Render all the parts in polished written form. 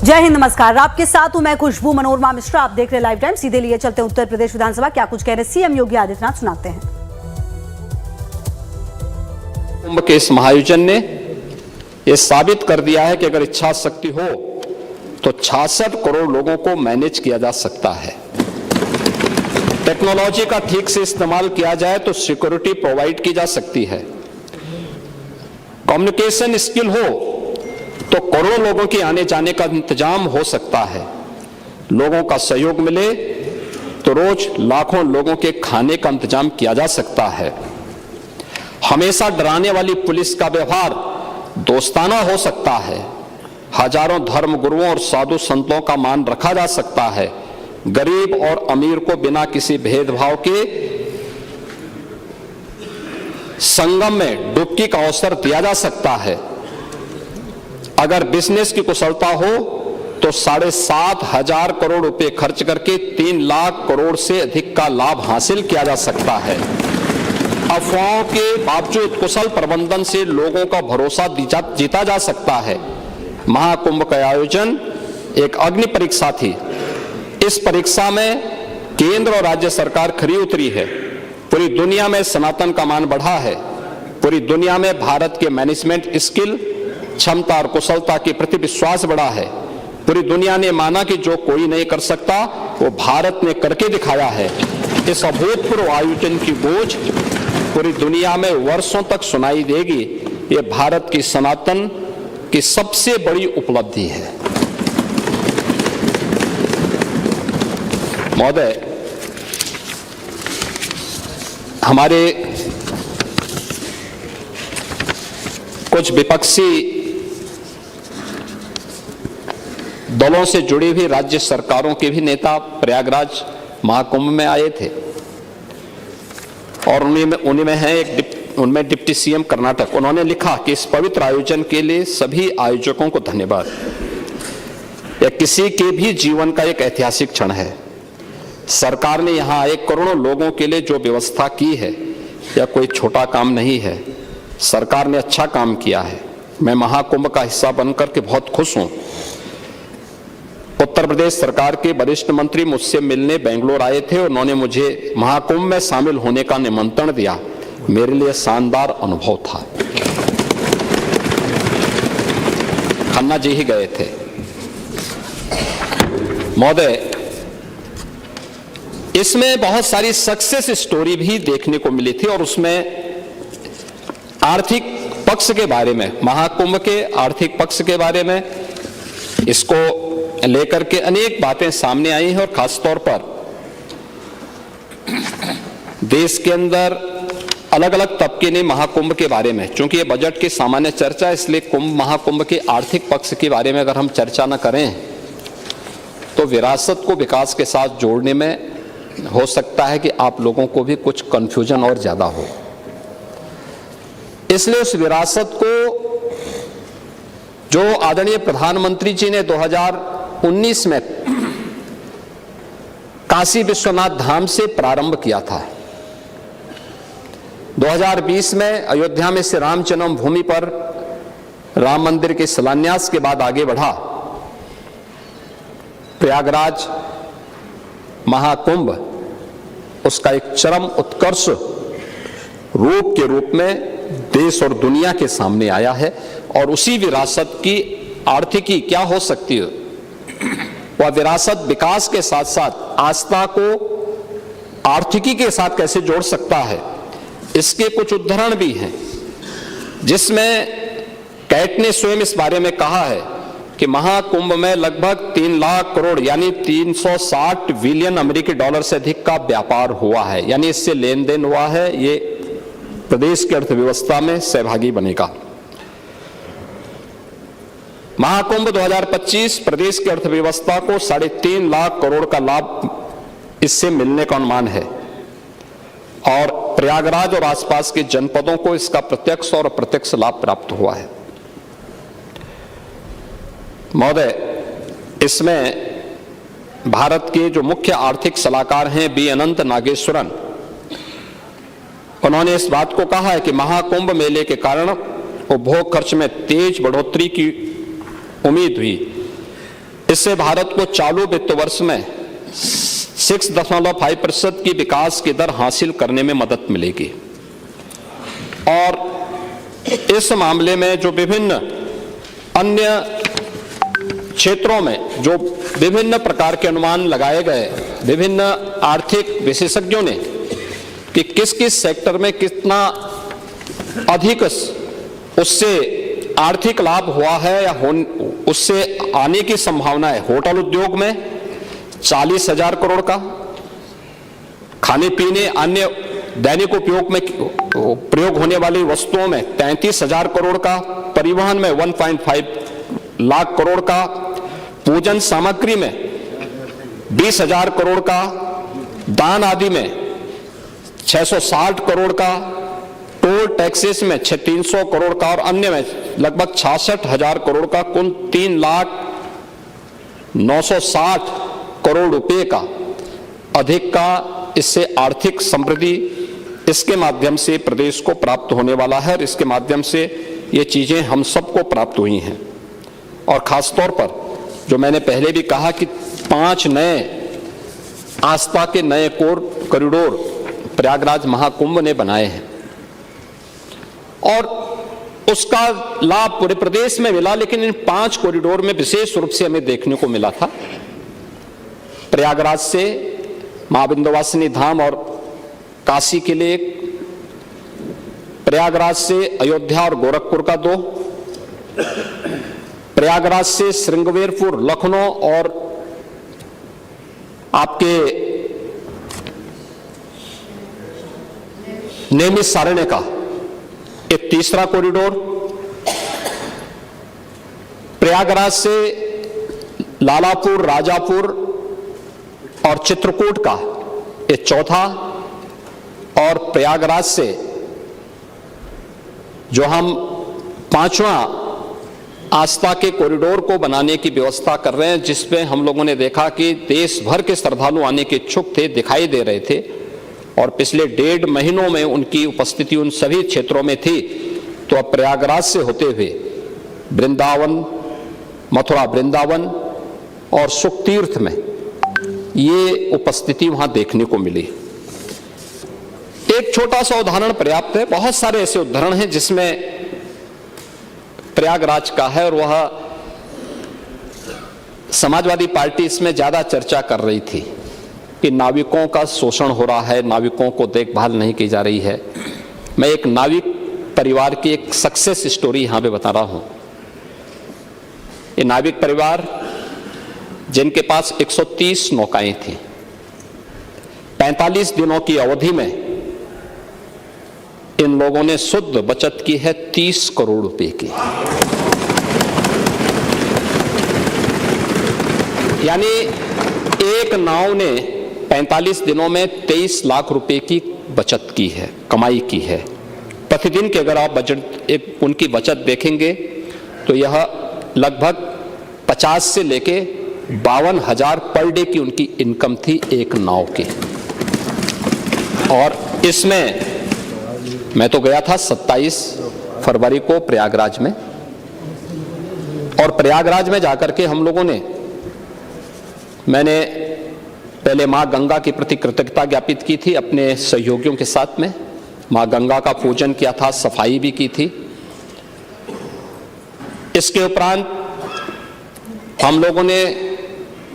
जय हिंद, नमस्कार। आपके साथ हूं मैं खुशबू मनोरमा मिश्रा। आप देख रहे लाइव टाइम। सीधे लिए चलते हैं उत्तर प्रदेश विधानसभा। क्या कुछ कह रहे सीएम योगी आदित्यनाथ, सुनाते हैं। कुंभ के इस महाआयोजन ने यह साबित कर दिया है कि अगर इच्छा शक्ति हो तो 66 करोड़ लोगों को मैनेज किया जा सकता है। टेक्नोलॉजी का ठीक से इस्तेमाल किया जाए तो सिक्योरिटी प्रोवाइड की जा सकती है। कम्युनिकेशन स्किल हो तो करोड़ों लोगों के आने जाने का इंतजाम हो सकता है। लोगों का सहयोग मिले तो रोज लाखों लोगों के खाने का इंतजाम किया जा सकता है। हमेशा डराने वाली पुलिस का व्यवहार दोस्ताना हो सकता है। हजारों धर्म गुरुओं और साधु संतों का मान रखा जा सकता है। गरीब और अमीर को बिना किसी भेदभाव के संगम में डुबकी का अवसर दिया जा सकता है। अगर बिजनेस की कुशलता हो तो 7,500 करोड़ रुपए खर्च करके 3 लाख करोड़ से अधिक का लाभ हासिल किया जा सकता है। अफवाहों के बावजूद कुशल प्रबंधन से लोगों का भरोसा जीता जा सकता है। महाकुंभ का आयोजन एक अग्नि परीक्षा थी। इस परीक्षा में केंद्र और राज्य सरकार खरी उतरी है। पूरी दुनिया में सनातन का मान बढ़ा है। पूरी दुनिया में भारत के मैनेजमेंट स्किल, क्षमता और कुशलता के प्रति विश्वास बढ़ा है। पूरी दुनिया ने माना कि जो कोई नहीं कर सकता वो भारत ने करके दिखाया है। इस अभूतपूर्व आयोजन की गूंज पूरी दुनिया में वर्षों तक सुनाई देगी। ये भारत की सनातन की सबसे बड़ी उपलब्धि है। महोदय, हमारे कुछ विपक्षी दलों से जुड़ी हुई राज्य सरकारों के भी नेता प्रयागराज महाकुंभ में आए थे और उनमें है उनमें डिप्टी सीएम कर्नाटक। उन्होंने लिखा कि इस पवित्र आयोजन के लिए सभी आयोजकों को धन्यवाद। यह किसी के भी जीवन का एक ऐतिहासिक क्षण है। सरकार ने यहां आए करोड़ों लोगों के लिए जो व्यवस्था की है यह कोई छोटा काम नहीं है। सरकार ने अच्छा काम किया है। मैं महाकुंभ का हिस्सा बनकर के बहुत खुश हूं। उत्तर प्रदेश सरकार के वरिष्ठ मंत्री मुझसे मिलने बेंगलोर आए थे। उन्होंने मुझे महाकुंभ में शामिल होने का निमंत्रण दिया। मेरे लिए शानदार अनुभव था। खन्ना जी ही गए थे। महोदय, इसमें बहुत सारी सक्सेस स्टोरी भी देखने को मिली थी और उसमें आर्थिक पक्ष के बारे में, महाकुंभ के आर्थिक पक्ष के बारे में इसको लेकर के अनेक बातें सामने आई हैं। और खासतौर पर देश के अंदर अलग अलग तबके ने महाकुंभ के बारे में, चूंकि ये बजट की सामान्य चर्चा, इसलिए महाकुंभ के आर्थिक पक्ष के बारे में अगर हम चर्चा न करें तो विरासत को विकास के साथ जोड़ने में हो सकता है कि आप लोगों को भी कुछ कंफ्यूजन और ज्यादा हो। इसलिए उस विरासत को जो आदरणीय प्रधानमंत्री जी ने 2019 में काशी विश्वनाथ धाम से प्रारंभ किया था, 2020 में अयोध्या में श्री राम जन्मभूमि पर राम मंदिर के शिलान्यास के बाद आगे बढ़ा, प्रयागराज महाकुंभ उसका एक चरम उत्कर्ष रूप के रूप में देश और दुनिया के सामने आया है। और उसी विरासत की आर्थिकी क्या हो सकती है, वह विरासत विकास के साथ साथ आस्था को आर्थिकी के साथ कैसे जोड़ सकता है, इसके कुछ उदाहरण भी हैं। जिसमें कैट ने स्वयं इस बारे में कहा है कि महाकुंभ में लगभग 3 लाख करोड़ यानी 360 बिलियन अमेरिकी डॉलर से अधिक का व्यापार हुआ है, यानी इससे लेन देन हुआ है। ये प्रदेश की अर्थव्यवस्था में सहभागी बनेगा। महाकुंभ 2025 प्रदेश की अर्थव्यवस्था को 3.5 लाख करोड़ का लाभ इससे मिलने का अनुमान है और प्रयागराज और आसपास के जनपदों को इसका प्रत्यक्ष और अप्रत्यक्ष लाभ प्राप्त हुआ है। महोदय, इसमें भारत के जो मुख्य आर्थिक सलाहकार हैं बी अनंत नागेश्वरन, उन्होंने इस बात को कहा है कि महाकुंभ मेले के कारण उपभोग खर्च में तेज बढ़ोतरी की उम्मीद हुई इससे भारत को चालू वित्त वर्ष में 6.5% की विकास की दर हासिल करने में मदद मिलेगी। और इस मामले में जो विभिन्न अन्य क्षेत्रों में जो विभिन्न प्रकार के अनुमान लगाए गए विभिन्न आर्थिक विशेषज्ञों ने कि किस किस सेक्टर में कितना अधिक उससे आर्थिक लाभ हुआ है या उससे आने की संभावना है। होटल उद्योग में 40,000 करोड़ का, खाने पीने अन्य दैनिक उपयोग में प्रयोग होने वाली वस्तुओं में 33,000 करोड़ का, परिवहन में 1.5 लाख करोड़ का, पूजन सामग्री में 20,000 करोड़ का, दान आदि में 660 करोड़ का, टोल टैक्सेस में 300 करोड़ का और अन्य में लगभग 66,000 करोड़ का, कुल 3,960 करोड़ रुपए का अधिक का इससे आर्थिक समृद्धि इसके माध्यम से प्रदेश को प्राप्त होने वाला है। और इसके माध्यम से ये चीजें हम सबको प्राप्त हुई हैं। और खासतौर पर जो मैंने पहले भी कहा कि 5 नए आस्था के नए कॉरिडोर प्रयागराज महाकुंभ ने बनाए हैं और उसका लाभ पूरे प्रदेश में मिला, लेकिन इन 5 कॉरिडोर में विशेष रूप से हमें देखने को मिला था प्रयागराज से मां विंध्यवासिनी धाम और काशी के लिए एक, प्रयागराज से अयोध्या और गोरखपुर का 2, प्रयागराज से श्रृंगवेरपुर लखनऊ और आपके नैमिषारण्य का एक 3रा कॉरिडोर, प्रयागराज से लालापुर, राजापुर और चित्रकूट का एक 4था और प्रयागराज से जो हम 5वां आस्था के कॉरिडोर को बनाने की व्यवस्था कर रहे हैं, जिसमें हम लोगों ने देखा कि देश भर के श्रद्धालु आने के इच्छुक थे, दिखाई दे रहे थे और पिछले 1.5 महीनों में उनकी उपस्थिति उन सभी क्षेत्रों में थी। तो अब प्रयागराज से होते हुए वृंदावन, मथुरा वृंदावन और सुखतीर्थ में ये उपस्थिति वहां देखने को मिली। एक छोटा सा उदाहरण पर्याप्त है, बहुत सारे ऐसे उदाहरण हैं जिसमें प्रयागराज का है और वह समाजवादी पार्टी इसमें ज्यादा चर्चा कर रही थी कि नाविकों का शोषण हो रहा है, नाविकों को देखभाल नहीं की जा रही है। मैं एक नाविक परिवार की एक सक्सेस स्टोरी यहां पे बता रहा हूं। ये नाविक परिवार जिनके पास 130 नौकाएं थी, 45 दिनों की अवधि में इन लोगों ने शुद्ध बचत की है 30 करोड़ रुपए की। यानी एक नाव ने 45 दिनों में 23 लाख रुपए की बचत की है, कमाई की है। प्रतिदिन के अगर आप बजट एक उनकी बचत देखेंगे तो यह लगभग 50 से लेके 52,000 पर डे की उनकी इनकम थी एक नाव की। और इसमें मैं तो गया था 27 फरवरी को प्रयागराज में, और प्रयागराज में जाकर के हम लोगों ने, मैंने पहले मां गंगा के प्रति कृतज्ञता ज्ञापित की थी अपने सहयोगियों के साथ में, मां गंगा का पूजन किया था, सफाई भी की थी। इसके उपरांत हम लोगों ने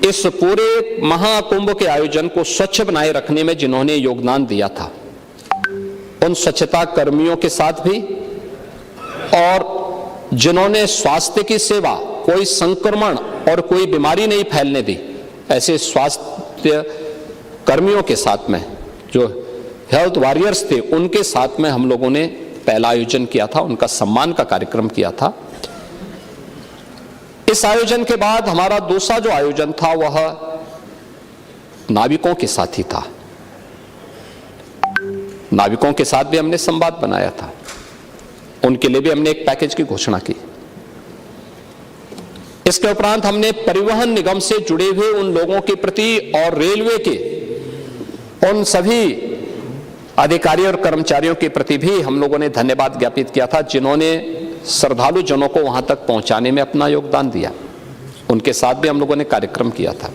इस पूरे महाकुंभ के आयोजन को स्वच्छ बनाए रखने में जिन्होंने योगदान दिया था उन स्वच्छता कर्मियों के साथ भी, और जिन्होंने स्वास्थ्य की सेवा, कोई संक्रमण और कोई बीमारी नहीं फैलने दी, ऐसे स्वास्थ्य कर्मियों के साथ में, जो हेल्थ वॉरियर्स थे, उनके साथ में हम लोगों ने पहला आयोजन किया था, उनका सम्मान का कार्यक्रम किया था। इस आयोजन के बाद हमारा दूसरा जो आयोजन था वह नाविकों के साथ ही था। नाविकों के साथ भी हमने संवाद बनाया था, उनके लिए भी हमने एक पैकेज की घोषणा की। इसके उपरांत हमने परिवहन निगम से जुड़े हुए उन लोगों के प्रति और रेलवे के उन सभी अधिकारियों और कर्मचारियों के प्रति भी हम लोगों ने धन्यवाद ज्ञापित किया था, जिन्होंने श्रद्धालु जनों को वहां तक पहुंचाने में अपना योगदान दिया। उनके साथ भी हम लोगों ने कार्यक्रम किया था।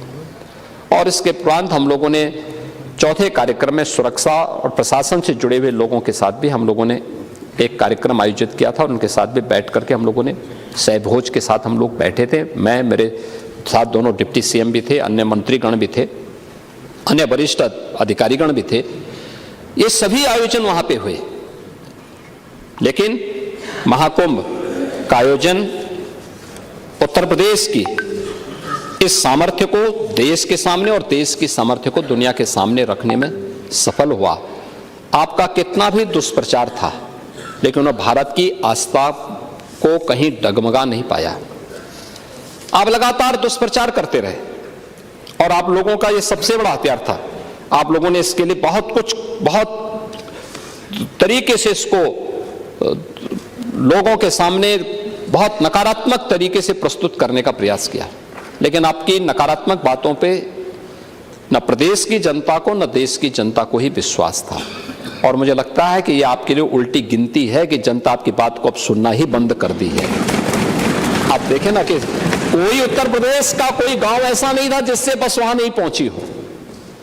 और इसके उपरांत हम लोगों ने चौथे कार्यक्रम में सुरक्षा और प्रशासन से जुड़े हुए लोगों के साथ भी हम लोगों ने एक कार्यक्रम आयोजित किया था और उनके साथ भी बैठ करके हम लोगों ने सहभोज के साथ हम लोग बैठे थे। मैं, मेरे साथ दोनों डिप्टी सीएम भी थे, अन्य मंत्रीगण भी थे, अन्य वरिष्ठ अधिकारीगण भी थे। ये सभी आयोजन वहां पे हुए। लेकिन महाकुंभ का आयोजन उत्तर प्रदेश की इस सामर्थ्य को देश के सामने और देश की सामर्थ्य को दुनिया के सामने रखने में सफल हुआ। आपका कितना भी दुष्प्रचार था, लेकिन वह भारत की आस्था को कहीं डगमगा नहीं पाया। आप लगातार दुष्प्रचार करते रहे और आप लोगों का यह सबसे बड़ा हथियार था। आप लोगों ने इसके लिए बहुत तरीके से इसको लोगों के सामने बहुत नकारात्मक तरीके से प्रस्तुत करने का प्रयास किया। लेकिन आपकी नकारात्मक बातों पे न प्रदेश की जनता को न देश की जनता को ही विश्वास था। और मुझे लगता है कि यह आपके लिए उल्टी गिनती है कि जनता आपकी बात को अब सुनना ही बंद कर दी है। आप देखें ना कि कोई उत्तर प्रदेश का कोई गांव ऐसा नहीं था जिससे बस वहां नहीं पहुंची हो।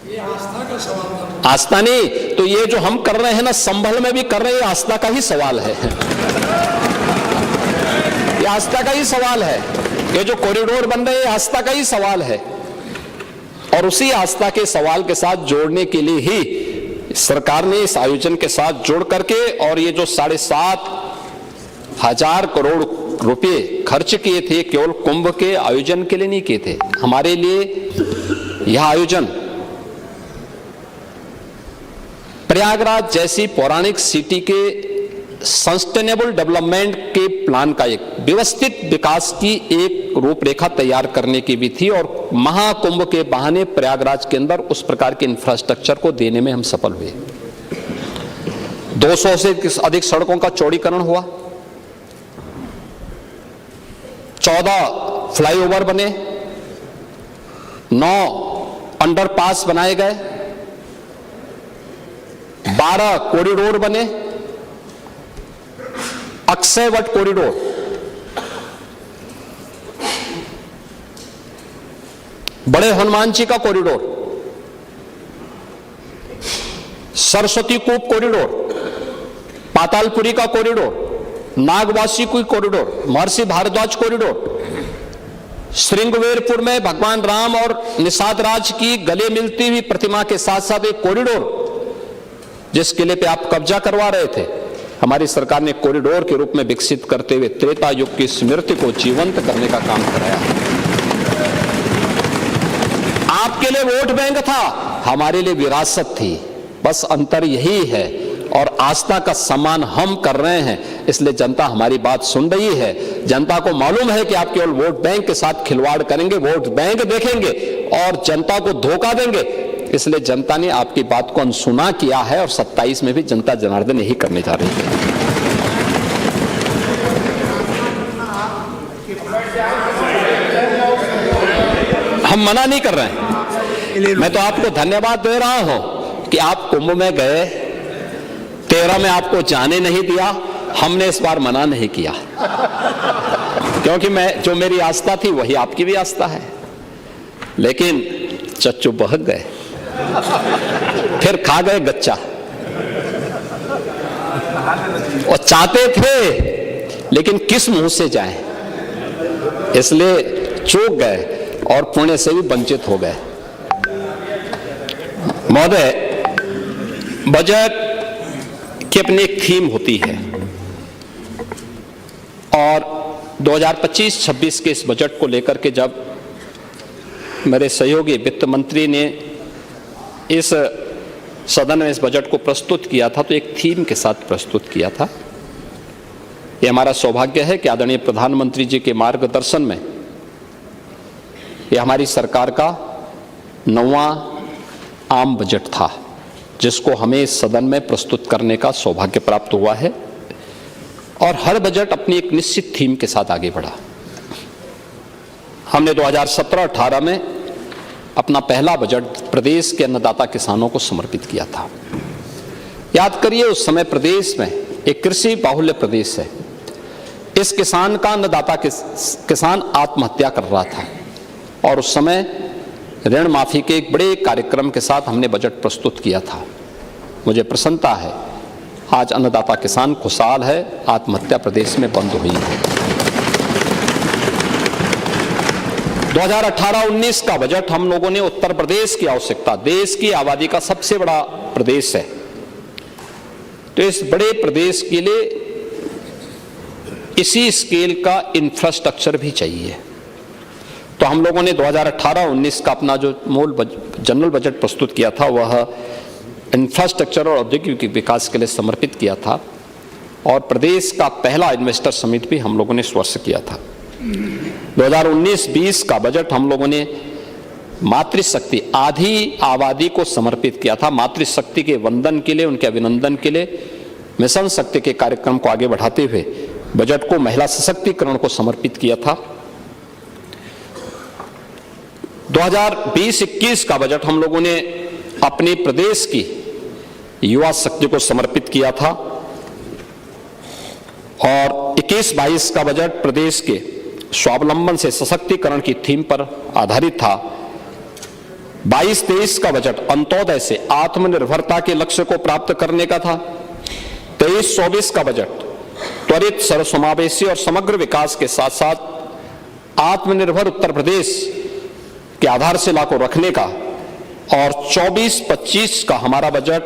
ये आस्था का सवाल था। आस्था नहीं तो ये जो हम कर रहे हैं ना, संभल में भी कर रहे हैं, आस्था का ही सवाल है। ये आस्था का ही सवाल है। ये जो कॉरिडोर बन रहे हैं, आस्था का ही सवाल है। और उसी आस्था के सवाल के साथ जोड़ने के लिए ही सरकार ने इस आयोजन के साथ जोड़ करके और ये जो 7,500 करोड़ रुपए खर्च किए थे, केवल कुंभ के आयोजन के लिए नहीं किए थे। हमारे लिए यह आयोजन प्रयागराज जैसी पौराणिक सिटी के सस्टेनेबल डेवलपमेंट के प्लान का एक व्यवस्थित विकास की एक रूपरेखा तैयार करने की भी थी। और महाकुंभ के बहाने प्रयागराज के अंदर उस प्रकार के इंफ्रास्ट्रक्चर को देने में हम सफल हुए। 200 से अधिक सड़कों का चौड़ीकरण हुआ, 14 फ्लाईओवर बने, 9 अंडरपास बनाए गए, 12 कॉरिडोर बने, अक्षयवट कॉरिडोर, बड़े हनुमान जी का कॉरिडोर, सरस्वती कूप कॉरिडोर, पातालपुरी का कॉरिडोर, नागवासी की कॉरिडोर, महर्षि भारद्वाज कॉरिडोर, श्रृंगवेरपुर में भगवान राम और निषाद राज की गले मिलती हुई प्रतिमा के साथ साथ एक कॉरिडोर, जिस किले पे आप कब्जा करवा रहे थे, हमारी सरकार ने कॉरिडोर के रूप में विकसित करते हुए त्रेता युग की स्मृति को जीवंत करने का काम कराया। आपके लिए वोट बैंक था, हमारे लिए विरासत थी। बस अंतर यही है। और आस्था का सम्मान हम कर रहे हैं, इसलिए जनता हमारी बात सुन रही है। जनता को मालूम है कि आप केवल वोट बैंक के साथ खिलवाड़ करेंगे, वोट बैंक देखेंगे और जनता को धोखा देंगे, इसलिए जनता ने आपकी बात को अनसुना किया है। और 27 में भी जनता जनार्दन यही करने जा रही है। हम मना नहीं कर रहे हैं। मैं तो आपको धन्यवाद दे रहा हूं कि आप कुंभ में गए, 13 में आपको जाने नहीं दिया। हमने इस बार मना नहीं किया, क्योंकि जो मेरी आस्था थी वही आपकी भी आस्था है। लेकिन चच्चू बहक गए, फिर खा गए गच्चा। और चाहते थे लेकिन किस मुंह से जाएं, इसलिए चूक गए और पुण्य से भी वंचित हो गए। महोदय, बजट की अपनी एक थीम होती है और 2025-26 के इस बजट को लेकर के जब मेरे सहयोगी वित्त मंत्री ने इस सदन में इस बजट को प्रस्तुत किया था, तो एक थीम के साथ प्रस्तुत किया था। ये हमारा सौभाग्य है कि आदरणीय प्रधानमंत्री जी के मार्गदर्शन में ये हमारी सरकार का 9वां आम बजट था, जिसको हमें इस सदन में प्रस्तुत करने का सौभाग्य प्राप्त हुआ है। और हर बजट अपनी एक निश्चित थीम के साथ आगे बढ़ा। हमने 2017-18 में अपना पहला बजट प्रदेश के अन्नदाता किसानों को समर्पित किया था। याद करिए, उस समय प्रदेश में एक कृषि बाहुल्य प्रदेश है। इस किसान का अन्नदाता किसान आत्महत्या कर रहा था और उस समय ऋण माफी के एक बड़े कार्यक्रम के साथ हमने बजट प्रस्तुत किया था। मुझे प्रसन्नता है, आज अन्नदाता किसान खुशहाल है, आत्महत्या प्रदेश में बंद हुई है। 2018-19 का बजट हम लोगों ने उत्तर प्रदेश की आवश्यकता, देश की आबादी का सबसे बड़ा प्रदेश है, तो इस बड़े प्रदेश के लिए इसी स्केल का इंफ्रास्ट्रक्चर भी चाहिए। तो हम लोगों ने 2018-19 का अपना जो मूल जनरल बजट प्रस्तुत किया था वह इंफ्रास्ट्रक्चर और औद्योगिक विकास के लिए समर्पित किया था और प्रदेश का पहला इन्वेस्टर समिट भी हम लोगों ने इस वर्ष किया था। 2019-20 का बजट हम लोगों ने मातृशक्ति, आधी आबादी को समर्पित किया था। मातृशक्ति के वंदन के लिए, उनके अभिनंदन के लिए मिशन शक्ति के कार्यक्रम को आगे बढ़ाते हुए बजट को महिला सशक्तिकरण को समर्पित किया था। 2020-21 का बजट हम लोगों ने अपने प्रदेश की युवा शक्ति को समर्पित किया था और 21-22 का बजट प्रदेश के स्वावलंबन से सशक्तिकरण की थीम पर आधारित था। 22-23 का बजट अंत्योदय से आत्मनिर्भरता के लक्ष्य को प्राप्त करने का था। 23-24 का बजट त्वरित, सर्वसमावेशी और समग्र विकास के साथ साथ आत्मनिर्भर उत्तर प्रदेश के आधारशिला को रखने का, और 24-25 का हमारा बजट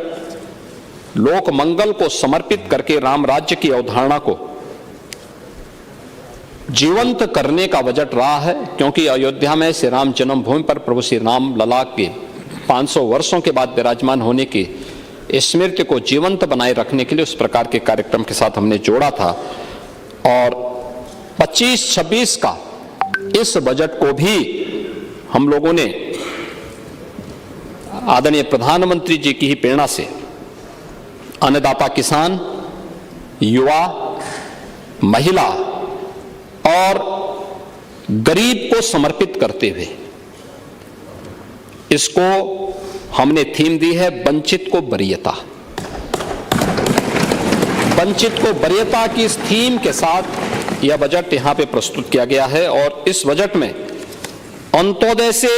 लोक मंगल को समर्पित करके राम राज्य की अवधारणा को जीवंत करने का बजट रहा है, क्योंकि अयोध्या में श्री राम जन्मभूमि पर प्रभु श्री राम लला के 500 वर्षों के बाद विराजमान होने की स्मृति को जीवंत बनाए रखने के लिए उस प्रकार के कार्यक्रम के साथ हमने जोड़ा था। और 25-26 का इस बजट को भी हम लोगों ने आदरणीय प्रधानमंत्री जी की ही प्रेरणा से अन्नदाता किसान, युवा, महिला और गरीब को समर्पित करते हुए इसको हमने थीम दी है वंचित को वरीयता। वंचित को वरीयता की इस थीम के साथ यह बजट यहां पे प्रस्तुत किया गया है और इस बजट में अंत्योदय से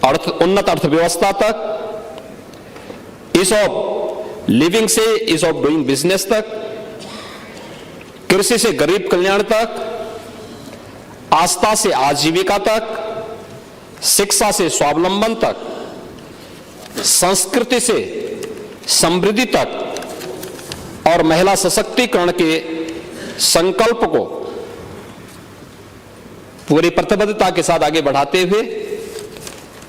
उन्नत अर्थव्यवस्था तक, ईज ऑफ लिविंग से ईज ऑफ डूइंग बिजनेस तक, कृषि से गरीब कल्याण तक, आस्था से आजीविका तक, शिक्षा से स्वावलंबन तक, संस्कृति से समृद्धि तक और महिला सशक्तिकरण के संकल्प को पूरी प्रतिबद्धता के साथ आगे बढ़ाते हुए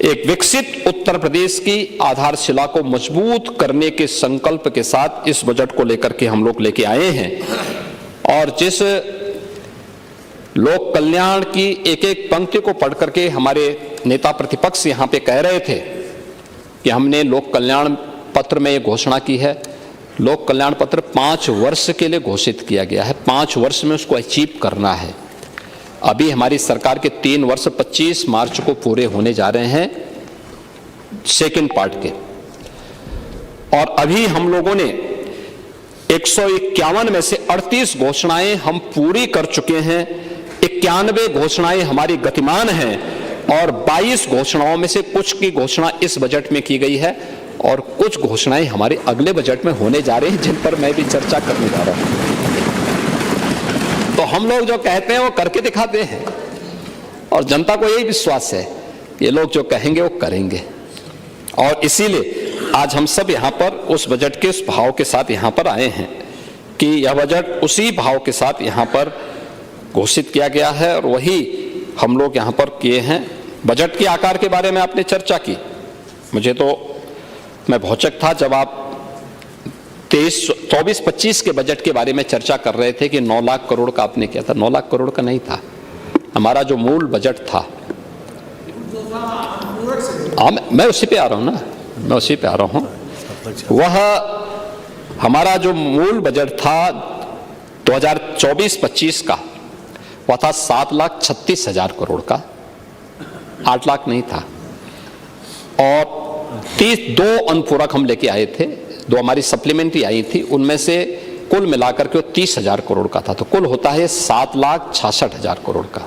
एक विकसित उत्तर प्रदेश की आधारशिला को मजबूत करने के संकल्प के साथ इस बजट को लेकर के हम लोग लेके आए हैं। और जिस लोक कल्याण की एक एक पंक्ति को पढ़ करके हमारे नेता प्रतिपक्ष यहां पे कह रहे थे कि हमने लोक कल्याण पत्र में ये घोषणा की है, लोक कल्याण पत्र 5 वर्ष के लिए घोषित किया गया है, 5 वर्ष में उसको अचीव करना है। अभी हमारी सरकार के 3 वर्ष 25 मार्च को पूरे होने जा रहे हैं सेकंड पार्ट के, और अभी हम लोगों ने 151 में से 38 घोषणाएं हम पूरी कर चुके हैं, 91 घोषणाएं हमारी गतिमान हैं और 22 घोषणाओं में से कुछ की घोषणा इस बजट में की गई है और कुछ घोषणाएं हमारे अगले बजट में होने जा रही हैं जिन पर मैं भी चर्चा करने जा रहा हूं। तो हम लोग जो कहते हैं वो करके दिखाते हैं और जनता को यही विश्वास है ये लोग जो कहेंगे वो करेंगे। और इसीलिए आज हम सब यहाँ पर उस बजट के उस भाव के साथ यहाँ पर आए हैं कि यह बजट उसी भाव के साथ यहाँ पर घोषित किया गया है और वही हम लोग यहाँ पर किए हैं। बजट के आकार के बारे में आपने चर्चा की, मुझे तो मैं भौचक था जब आप 24-25 के बजट के बारे में चर्चा कर रहे थे कि 9 लाख करोड़ का आपने किया था। 9 लाख करोड़ का नहीं था, हमारा जो मूल बजट था, मैं उसी पे आ रहा हूं ना, मैं उसी पे आ रहा हूं। वह हमारा जो मूल बजट था 2024-25 का, वह था 7,36,000 करोड़ का, 8 लाख नहीं था। और 2 अनुपूरक हम लेके आए थे, 2 हमारी सप्लीमेंट्री आई थी, उनमें से कुल मिलाकर के वो 30,000 करोड़ का था, तो कुल होता है 7,66,000 करोड़ का।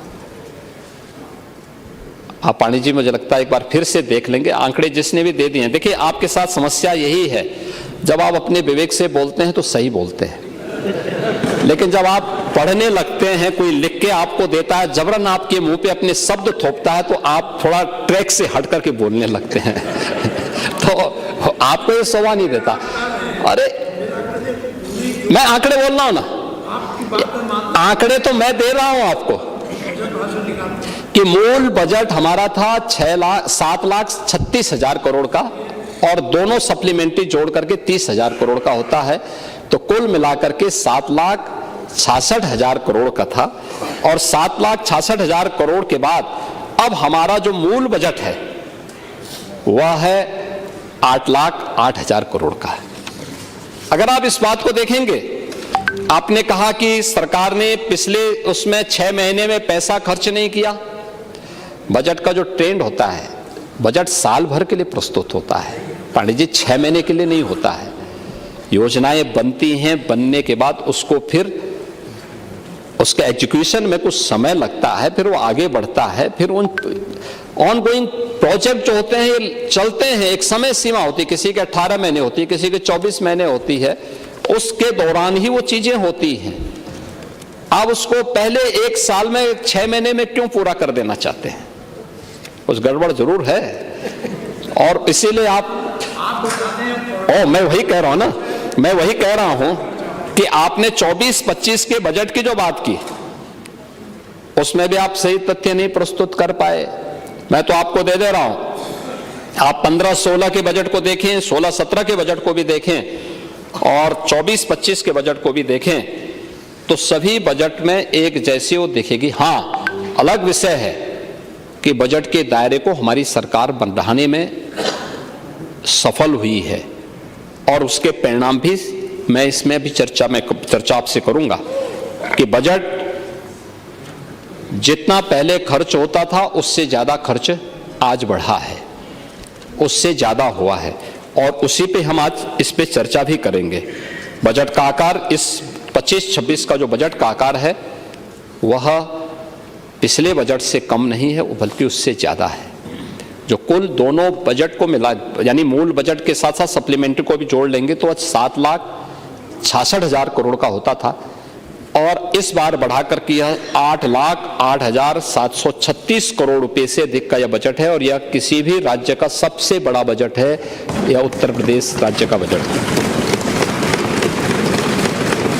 आप पांडे जी मुझे लगता है एक बार फिर से देख लेंगे, आंकड़े जिसने भी दे दिए हैं। देखिए आपके साथ समस्या यही है, जब आप अपने विवेक से बोलते हैं तो सही बोलते हैं, लेकिन जब आप पढ़ने लगते हैं, कोई लिख के आपको देता है, जबरन आपके मुंह पे अपने शब्द थोपता है, तो आप थोड़ा ट्रैक से हट करके बोलने लगते हैं। तो आपको ये शोभा नहीं देता। अरे मैं आंकड़े बोल रहा हूं ना, आंकड़े तो मैं दे रहा हूं आपको कि मूल बजट हमारा था 7,36,000 करोड़ का, और दोनों सप्लीमेंट्री जोड़ करके 30,000 करोड़ का होता है, तो कुल मिलाकर के 7,66,000 करोड़ का था। और 7,66,000 करोड़ के बाद अब हमारा जो मूल बजट है वह है 8,08,000 करोड़ का है। अगर आप इस बात को देखेंगे, आपने कहा कि सरकार ने पिछले उसमें 6 महीने में पैसा खर्च नहीं किया। बजट का जो ट्रेंड होता है, बजट साल भर के लिए प्रस्तुत होता है पांडे जी, 6 महीने के लिए नहीं होता है। योजनाएं बनती हैं, बनने के बाद उसको फिर उसके एग्जीक्यूशन में कुछ समय लगता है, फिर वो आगे बढ़ता है, फिर उन ऑनगोइंग प्रोजेक्ट जो होते हैं ये चलते हैं, एक समय सीमा होती है, किसी के 18 महीने होती है, किसी के 24 महीने होती है, उसके दौरान ही वो चीजें होती हैं। आप उसको पहले एक साल में 6 महीने में क्यों पूरा कर देना चाहते हैं? कुछ गड़बड़ जरूर है, और इसीलिए मैं वही कह रहा हूं ना, मैं वही कह रहा हूं कि आपने 24-25 के बजट की जो बात की, उसमें भी आप सही तथ्य नहीं प्रस्तुत कर पाए। मैं तो आपको दे रहा हूं, आप 15-16 के बजट को देखें, 16-17 के बजट को भी देखें, और 24-25 के बजट को भी देखें, तो सभी बजट में एक जैसी वो दिखेगी। हाँ, अलग विषय है कि बजट के दायरे को हमारी सरकार बढ़ाने में सफल हुई है, और उसके परिणाम भी मैं इसमें भी चर्चा आपसे करूंगा कि बजट जितना पहले खर्च होता था उससे ज्यादा खर्च आज बढ़ा है, उससे ज्यादा हुआ है, और उसी पे हम आज इस पे चर्चा भी करेंगे। बजट का आकार इस 25-26 का जो बजट का आकार है वह पिछले बजट से कम नहीं है, बल्कि उससे ज्यादा है। जो कुल दोनों बजट को मिला, यानी मूल बजट के साथ साथ सप्लीमेंट्री को भी जोड़ लेंगे तो 7,66,000 करोड़ का होता था, और इस बार बढ़ाकर के यह 8,08,736 करोड़ रुपए से अधिक का यह बजट है, और यह किसी भी राज्य का सबसे बड़ा बजट है। यह उत्तर प्रदेश राज्य का बजट है।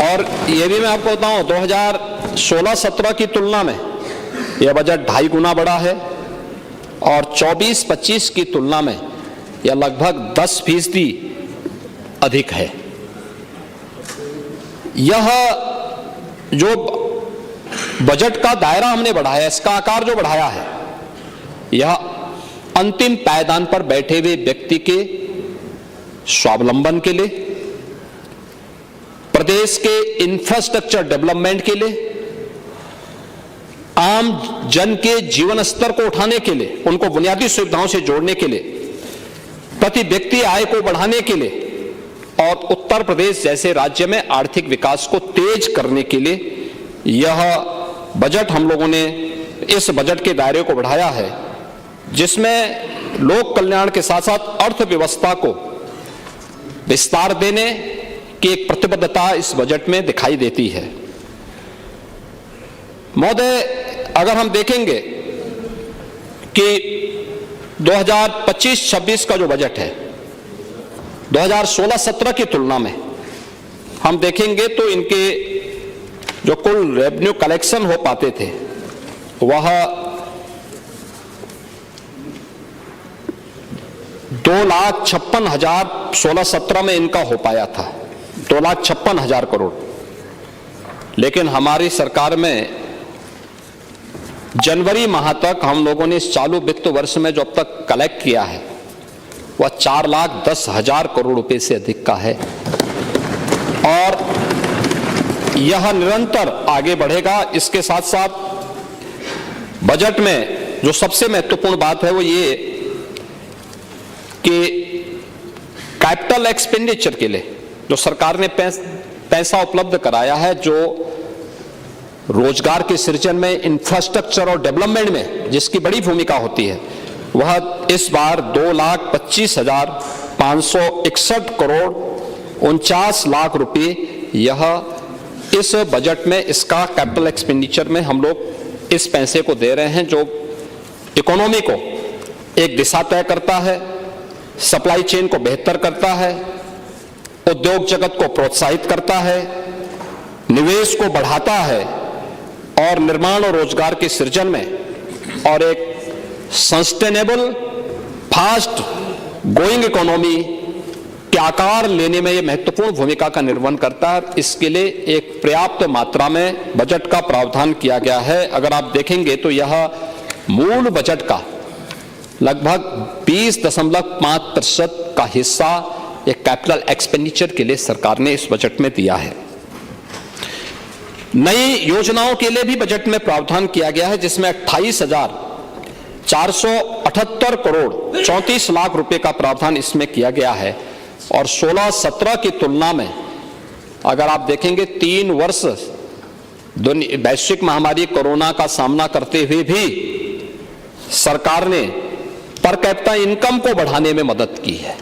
और यह भी मैं आपको बताऊं, 2016-17 की तुलना में यह बजट 2.5 गुना बड़ा है, और 24-25 की तुलना में यह लगभग 10% अधिक है। यह जो बजट का दायरा हमने बढ़ाया, इसका आकार जो बढ़ाया है, यह अंतिम पायदान पर बैठे हुए व्यक्ति के स्वावलंबन के लिए, प्रदेश के इंफ्रास्ट्रक्चर डेवलपमेंट के लिए, आम जन के जीवन स्तर को उठाने के लिए, उनको बुनियादी सुविधाओं से जोड़ने के लिए, प्रति व्यक्ति आय को बढ़ाने के लिए, और उत्तर प्रदेश जैसे राज्य में आर्थिक विकास को तेज करने के लिए यह बजट हम लोगों ने इस बजट के दायरे को बढ़ाया है, जिसमें लोक कल्याण के साथ साथ अर्थव्यवस्था को विस्तार देने की एक प्रतिबद्धता इस बजट में दिखाई देती है। महोदय, अगर हम देखेंगे कि 2025-26 का जो बजट है 2016-17 की तुलना में हम देखेंगे तो इनके जो कुल रेवेन्यू कलेक्शन हो पाते थे वह 2,56,000 16-17 में इनका हो पाया था, 2,56,000 करोड़। लेकिन हमारी सरकार में जनवरी माह तक हम लोगों ने इस चालू वित्त वर्ष में जो अब तक कलेक्ट किया है वह 4,10,000 करोड़ रुपए से अधिक का है, और यह निरंतर आगे बढ़ेगा। इसके साथ साथ बजट में जो सबसे महत्वपूर्ण बात है वो ये कि कैपिटल एक्सपेंडिचर के लिए जो सरकार ने पैसा उपलब्ध कराया है जो रोजगार के सृजन में, इंफ्रास्ट्रक्चर और डेवलपमेंट में जिसकी बड़ी भूमिका होती है, वह इस बार 2,25,561 करोड़ 49 लाख रुपए यह इस बजट में, इसका कैपिटल एक्सपेंडिचर में हम लोग इस पैसे को दे रहे हैं, जो इकोनॉमी को एक दिशा तय करता है, सप्लाई चेन को बेहतर करता है, उद्योग जगत को प्रोत्साहित करता है, निवेश को बढ़ाता है और निर्माण और रोजगार के सृजन में और एक सस्टेनेबल फास्ट गोइंग इकोनॉमी के आकार लेने में यह महत्वपूर्ण भूमिका का निर्वहन करता है। इसके लिए एक पर्याप्त मात्रा में बजट का प्रावधान किया गया है। अगर आप देखेंगे तो यह मूल बजट का लगभग 20.5% का हिस्सा एक कैपिटल एक्सपेंडिचर के लिए सरकार ने इस बजट में दिया है। नई योजनाओं के लिए भी बजट में प्रावधान किया गया है, जिसमें 28,478 करोड़ 34 लाख रुपए का प्रावधान इसमें किया गया है। और 16-17 की तुलना में अगर आप देखेंगे 3 वर्ष वैश्विक महामारी कोरोना का सामना करते हुए भी सरकार ने पर कैपिटा इनकम को बढ़ाने में मदद की है।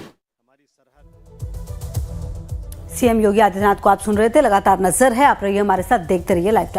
सीएम योगी आदित्यनाथ को आप सुन रहे थे। लगातार नजर है, आप रहिए हमारे साथ, देखते रहिए लाइव टाइम।